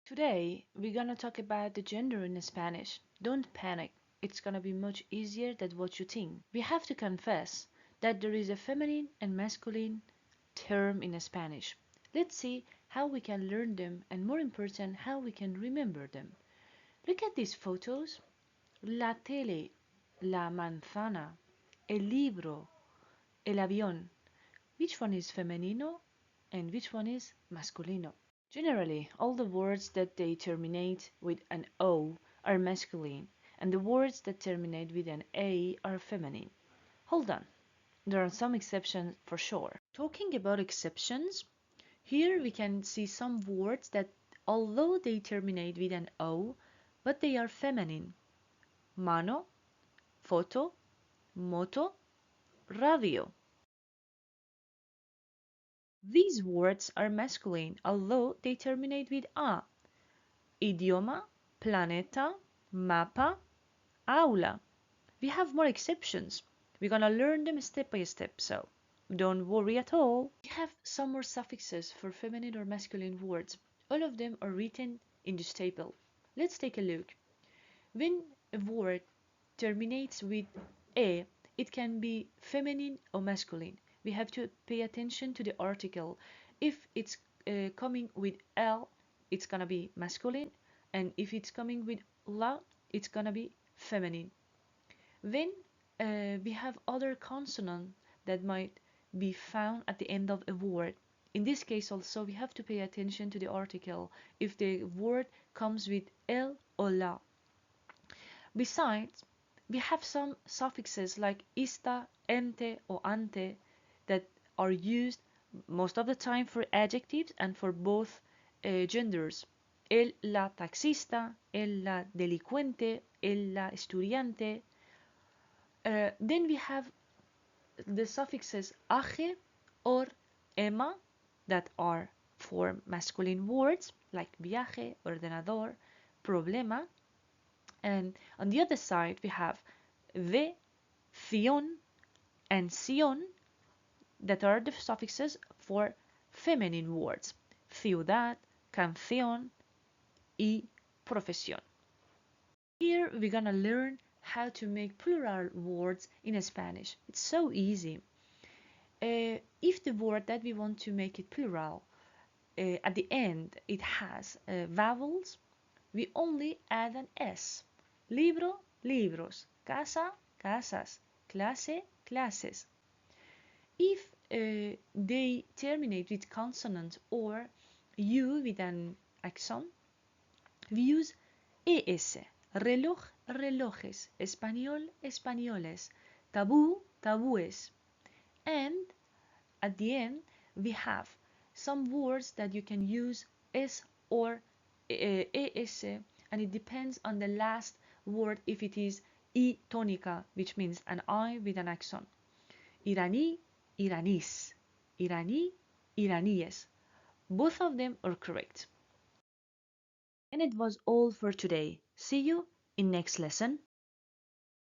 Today, we're gonna talk about the gender in Spanish. Don't panic, it's gonna be much easier than what you think. We have to confess that there is a feminine and masculine term in Spanish. Let's see how we can learn them and more important, how we can remember them. Look at these photos. La tele, la manzana, el libro, el avión. Which one is femenino and which one is masculino? Generally, all the words that they terminate with an O are masculine, and the words that terminate with an A are feminine. Hold on, there are some exceptions for sure. Talking about exceptions, here we can see some words that although they terminate with an O, but they are feminine. Mano, foto, moto, radio. These words are masculine, although they terminate with A. Idioma, planeta, mapa, aula. We have more exceptions. We're gonna learn them step by step, so don't worry at all. We have some more suffixes for feminine or masculine words. All of them are written in this table. Let's take a look. When a word terminates with a, it can be feminine or masculine. We have to pay attention to the article. If it's coming with L, it's gonna be masculine, and if it's coming with la, it's gonna be feminine. Then we have other consonants that might be found at the end of a word. In this case also, we have to pay attention to the article if the word comes with L or la. Besides, we have some suffixes like ista, ente, or ante that are used most of the time for adjectives and for both genders. El la taxista, el la delincuente, el la estudiante. Then we have the suffixes age or ema that are for masculine words like viaje, ordenador, problema. And on the other side, we have de, ción, and ción that are the suffixes for feminine words. Ciudad, canción, y profesión. Here we're gonna learn how to make plural words in Spanish. It's so easy. If the word that we want to make it plural, at the end it has vowels, we only add an S. Libro, libros. Casa, casas. Clase, clases. If they terminate with consonant or U with an accent, we use ES. Reloj, relojes. Español, españoles. Tabú, tabúes. And at the end, we have some words that you can use S or ES, and it depends on the last word if it is I tónica, which means an I with an accent. Iraní, iranís. Iraní, iraníes. Both of them are correct. And it was all for today. See you in next lesson.